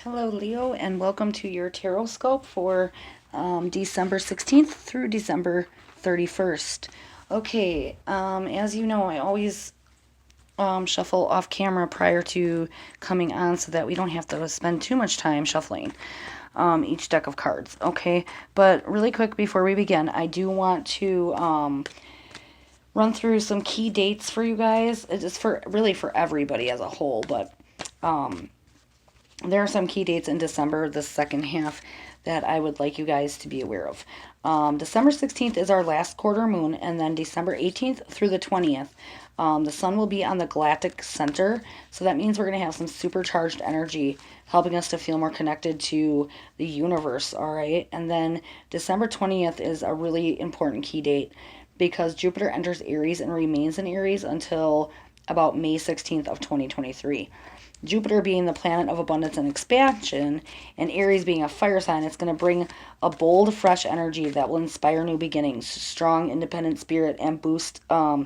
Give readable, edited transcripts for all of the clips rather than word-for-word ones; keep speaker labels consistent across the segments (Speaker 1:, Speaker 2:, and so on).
Speaker 1: Hello, Leo, and welcome to your Tarotscope for December 16th through December 31st. Okay, as you know, I always shuffle off camera prior to coming on so that we don't have to spend too much time shuffling each deck of cards. Okay, but really quick before we begin, I do want to run through some key dates for you guys. It's just for everybody as a whole, but there are some key dates in December, the second half, that I would like you guys to be aware of. December 16th is our last quarter moon, and then December 18th through the 20th, the sun will be on the galactic center, so that means we're going to have some supercharged energy helping us to feel more connected to the universe, all right? And then December 20th is a really important key date because Jupiter enters Aries and remains in Aries until about May 16th of 2023. Jupiter being the planet of abundance and expansion, and Aries being a fire sign, it's going to bring a bold, fresh energy that will inspire new beginnings, strong, independent spirit, and boost our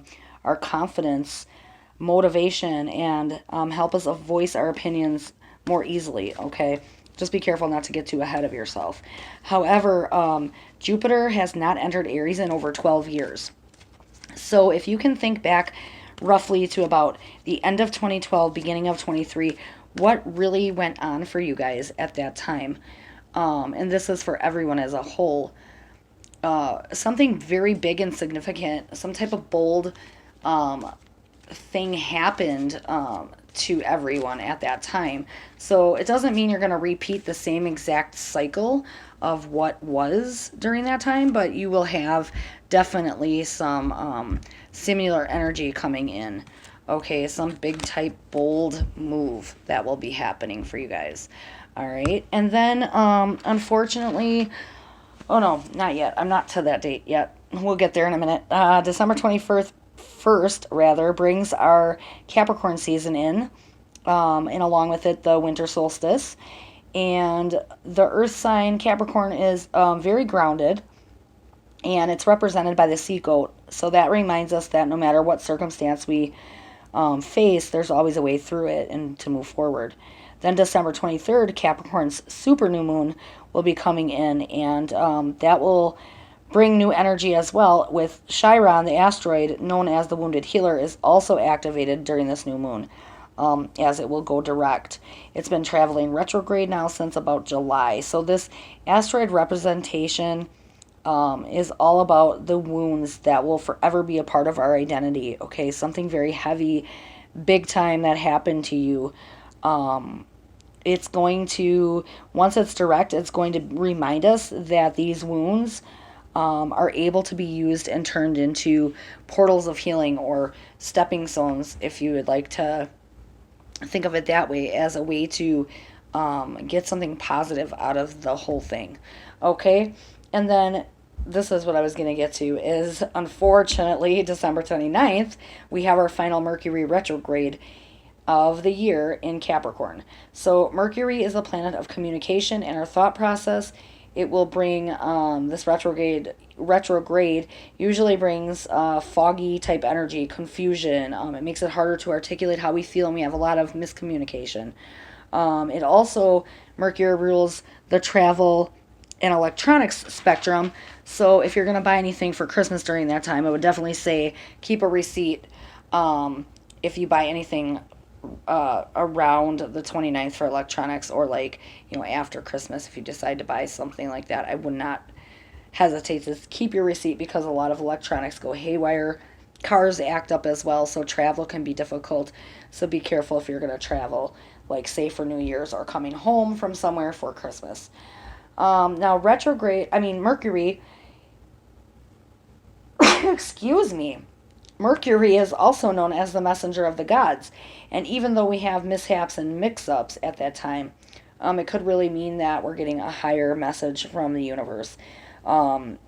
Speaker 1: confidence, motivation, and help us voice our opinions more easily, okay? Just be careful not to get too ahead of yourself. However, Jupiter has not entered Aries in over 12 years. So if you can think back roughly to about the end of 2012, beginning of 23, what really went on for you guys at that time. And this is for everyone as a whole. Something very big and significant, some type of bold thing happened to everyone at that time. So it doesn't mean you're going to repeat the same exact cycle of what was during that time, but you will have definitely some similar energy coming in. Okay, some big type bold move that will be happening for you guys. All right, and then unfortunately, oh no, not yet. I'm not to that date yet. We'll get there in a minute. December 21st, rather, brings our Capricorn season in, and along with it, the winter solstice. And the earth sign Capricorn is very grounded, and it's represented by the sea goat. So that reminds us that no matter what circumstance we face, there's always a way through it and to move forward. Then December 23rd, Capricorn's super new moon will be coming in, and that will bring new energy as well, with Chiron, the asteroid known as the Wounded Healer, is also activated during this new moon, as it will go direct. It's been traveling retrograde now since about July. So this asteroid representation is all about the wounds that will forever be a part of our identity. Okay, something very heavy, big time that happened to you. It's going to, once it's direct, it's going to remind us that these wounds are able to be used and turned into portals of healing, or stepping stones, if you would like to think of it that way, as a way to get something positive out of the whole thing. Okay, and then this is what I was going to get to, is unfortunately December 29th, we have our final Mercury retrograde of the year in Capricorn. So Mercury is the planet of communication and our thought process. It will bring this retrograde usually brings foggy type energy, confusion. It makes it harder to articulate how we feel, and we have a lot of miscommunication. It also, Mercury rules the travel and electronics spectrum. So if you're going to buy anything for Christmas during that time, I would definitely say keep a receipt if you buy anything around the 29th for electronics, or after Christmas, if you decide to buy something like that. I would not hesitate to keep your receipt, because a lot of electronics go haywire. Cars act up as well, so travel can be difficult. So be careful if you're going to travel, like say for New Year's or coming home from somewhere for Christmas. Now Mercury, excuse me, Mercury is also known as the messenger of the gods. And even though we have mishaps and mix-ups at that time, it could really mean that we're getting a higher message from the universe.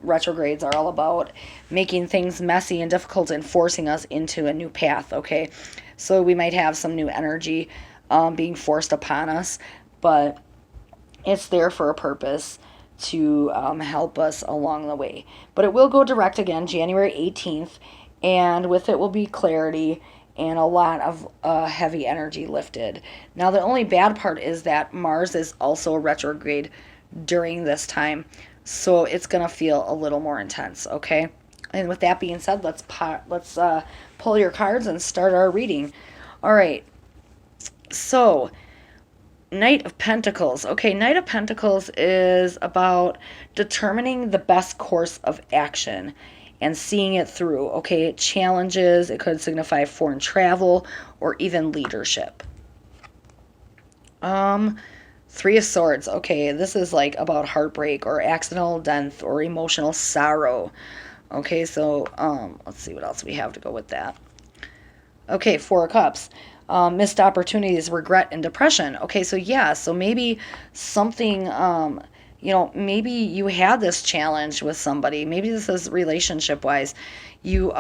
Speaker 1: Retrogrades are all about making things messy and difficult and forcing us into a new path, okay? So we might have some new energy being forced upon us, but it's there for a purpose to help us along the way. But it will go direct again January 18th, and with it will be clarity and a lot of heavy energy lifted. Now, the only bad part is that Mars is also retrograde during this time, so it's going to feel a little more intense, okay? And with that being said, let's pull your cards and start our reading. All right. So, Knight of Pentacles. Okay, Knight of Pentacles is about determining the best course of action and seeing it through. Okay, challenges, it could signify foreign travel or even leadership. Three of Swords. Okay, this is like about heartbreak or accidental death or emotional sorrow. Okay, so let's see what else we have to go with that. Okay, Four of Cups. Missed opportunities, regret, and depression. Okay, so yeah, so maybe something, maybe you had this challenge with somebody. Maybe this is relationship wise. You,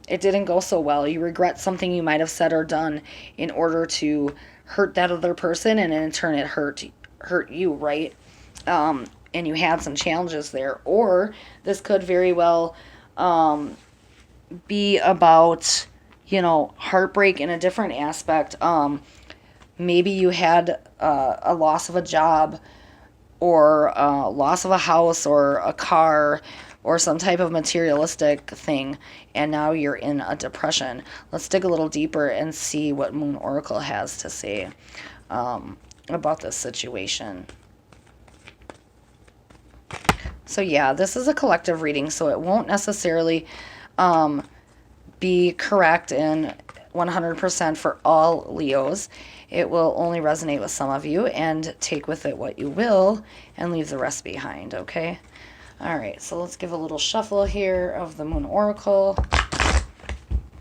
Speaker 1: it didn't go so well. You regret something you might have said or done in order to hurt that other person, and in turn it hurt you, right? And you had some challenges there. Or this could very well be about heartbreak in a different aspect. Maybe you had a loss of a job or a loss of a house or a car or some type of materialistic thing, and now you're in a depression. Let's dig a little deeper and see what Moon Oracle has to say about this situation. So yeah, this is a collective reading, so it won't necessarily be correct in 100% for all Leos. It will only resonate with some of you, and take with it what you will and leave the rest behind, okay? All right, so let's give a little shuffle here of the Moon Oracle,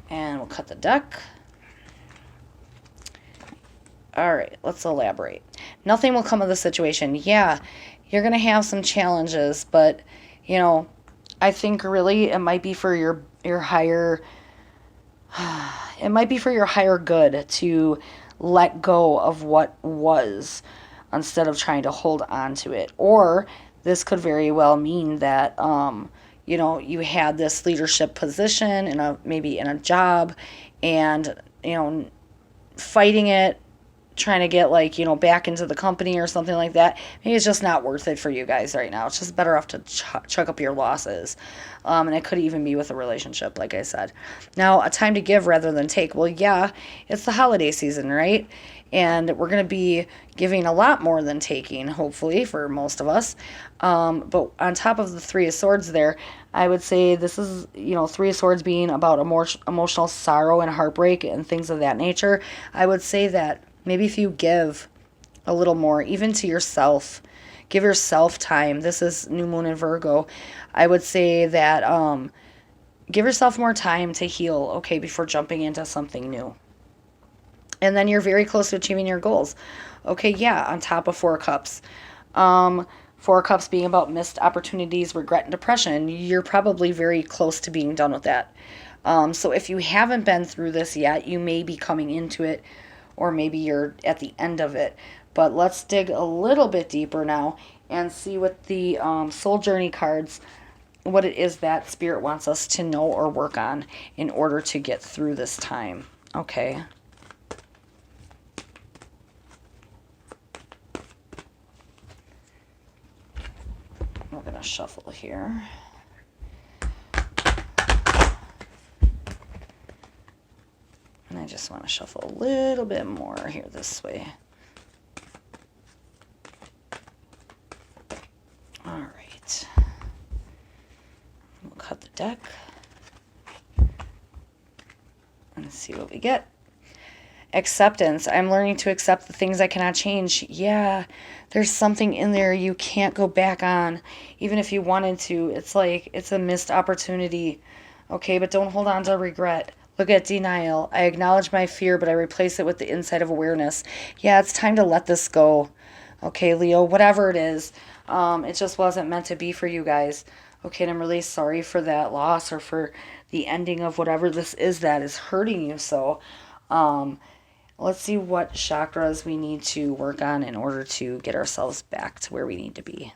Speaker 1: and we'll cut the deck. All right, let's elaborate. Nothing will come of the situation. Yeah, you're going to have some challenges, but, I think really it might be for your higher... It might be for your higher good to let go of what was instead of trying to hold on to it. Or this could very well mean that, you had this leadership position maybe in a job, and, fighting it, trying to get back into the company or something like that. Maybe it's just not worth it for you guys right now. It's just better off to chuck up your losses. And it could even be with a relationship, like I said. Now, a time to give rather than take. Well, yeah, it's the holiday season, right? And we're going to be giving a lot more than taking, hopefully, for most of us. But on top of the Three of Swords there, I would say this is, Three of Swords being about emotional sorrow and heartbreak and things of that nature. I would say that maybe if you give a little more, even to yourself, give yourself time. This is New Moon in Virgo. I would say that give yourself more time to heal, okay, before jumping into something new. And then you're very close to achieving your goals. Okay, yeah, on top of Four of Cups. Four of Cups being about missed opportunities, regret, and depression. You're probably very close to being done with that. So if you haven't been through this yet, you may be coming into it, or maybe you're at the end of it. But let's dig a little bit deeper now and see what the Soul Journey cards, what it is that Spirit wants us to know or work on in order to get through this time. Okay. We're going to shuffle here. And I just want to shuffle a little bit more here this way. All right. We'll cut the deck and see what we get. Acceptance. I'm learning to accept the things I cannot change. Yeah, there's something in there you can't go back on, even if you wanted to. It's like it's a missed opportunity. Okay, but don't hold on to regret. Look at denial. I acknowledge my fear, but I replace it with the insight of awareness. Yeah, it's time to let this go. Okay, Leo, whatever it is, it just wasn't meant to be for you guys. Okay, and I'm really sorry for that loss or for the ending of whatever this is that is hurting you. So, let's see what chakras we need to work on in order to get ourselves back to where we need to be.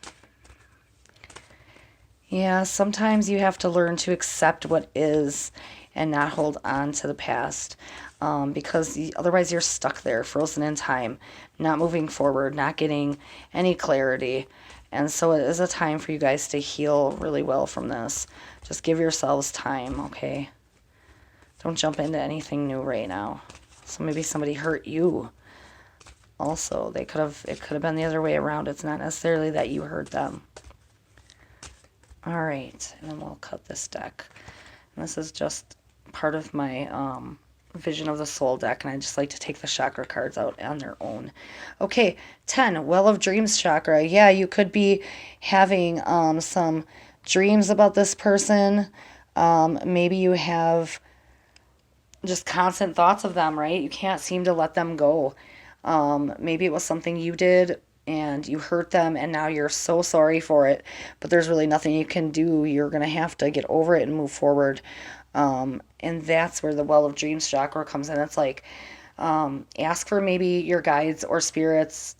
Speaker 1: Yeah, sometimes you have to learn to accept what is and not hold on to the past. because otherwise you're stuck there, frozen in time, not moving forward, not getting any clarity. And so it is a time for you guys to heal really well from this. Just give yourselves time, okay? Don't jump into anything new right now. So maybe somebody hurt you. Also, it could have been the other way around. It's not necessarily that you hurt them. All right, and then we'll cut this deck. And this is just part of my Vision of the Soul deck, and I just like to take the chakra cards out on their own. Okay, 10, Well of Dreams chakra. Yeah, you could be having some dreams about this person. Maybe you have just constant thoughts of them, right? You can't seem to let them go. Maybe it was something you did and you hurt them and now you're so sorry for it, but there's really nothing you can do. You're going to have to get over it and move forward. And that's where the Well of Dreams chakra comes in. It's like, ask for maybe your guides or spirits,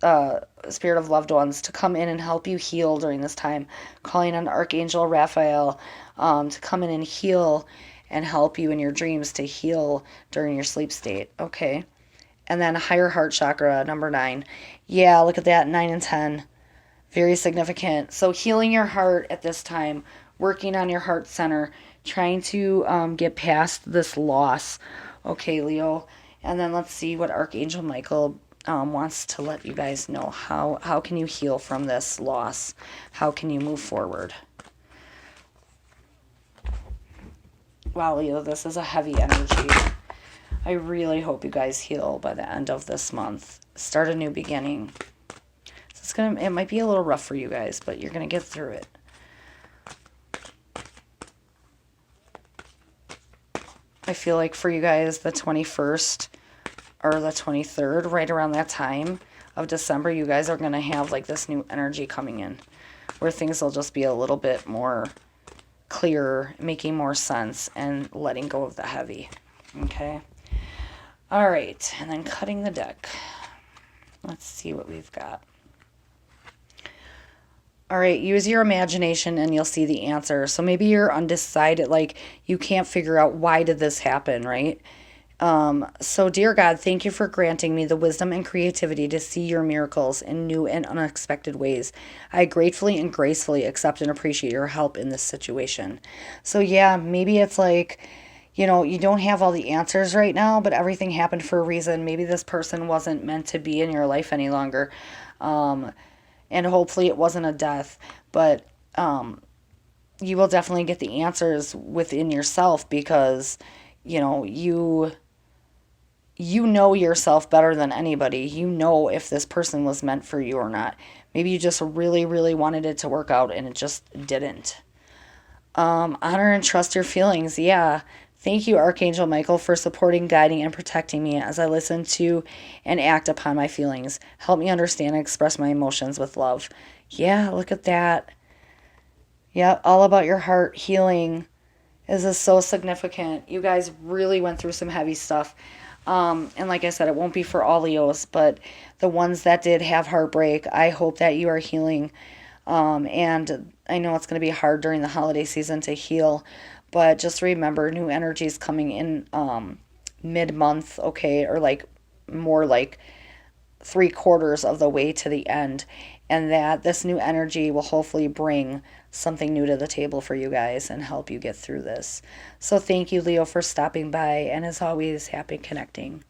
Speaker 1: spirit of loved ones to come in and help you heal during this time. Calling on Archangel Raphael to come in and heal and help you in your dreams to heal during your sleep state. Okay. And then higher heart chakra, number 9. Yeah, look at that, 9 and 10. Very significant. So healing your heart at this time, working on your heart center, trying to get past this loss. Okay, Leo. And then let's see what Archangel Michael wants to let you guys know. How can you heal from this loss? How can you move forward? Wow, Leo, this is a heavy energy. I really hope you guys heal by the end of this month. Start a new beginning. It might be a little rough for you guys, but you're gonna get through it. I feel like for you guys, the 21st or the 23rd, right around that time of December, you guys are gonna have like this new energy coming in, where things will just be a little bit more clearer, making more sense, and letting go of the heavy. Okay. All right, and then cutting the deck. Let's see what we've got. All right, use your imagination and you'll see the answer. So maybe you're undecided, like you can't figure out why did this happen, right? So dear God, thank you for granting me the wisdom and creativity to see your miracles in new and unexpected ways. I gratefully and gracefully accept and appreciate your help in this situation. So yeah, maybe it's like, you don't have all the answers right now, but everything happened for a reason. Maybe this person wasn't meant to be in your life any longer. And hopefully it wasn't a death, but you will definitely get the answers within yourself because, you know yourself better than anybody. You know if this person was meant for you or not. Maybe you just really, really wanted it to work out and it just didn't. Honor and trust your feelings. Yeah. Thank you, Archangel Michael, for supporting, guiding, and protecting me as I listen to and act upon my feelings. Help me understand and express my emotions with love. Yeah, look at that. Yeah, all about your heart healing. This is so significant. You guys really went through some heavy stuff. And like I said, it won't be for all Leos, but the ones that did have heartbreak, I hope that you are healing. And I know it's going to be hard during the holiday season to heal, but just remember, new energy is coming in mid-month, okay, or like more like 3/4 of the way to the end, and that this new energy will hopefully bring something new to the table for you guys and help you get through this. So thank you, Leo, for stopping by, and as always, happy connecting.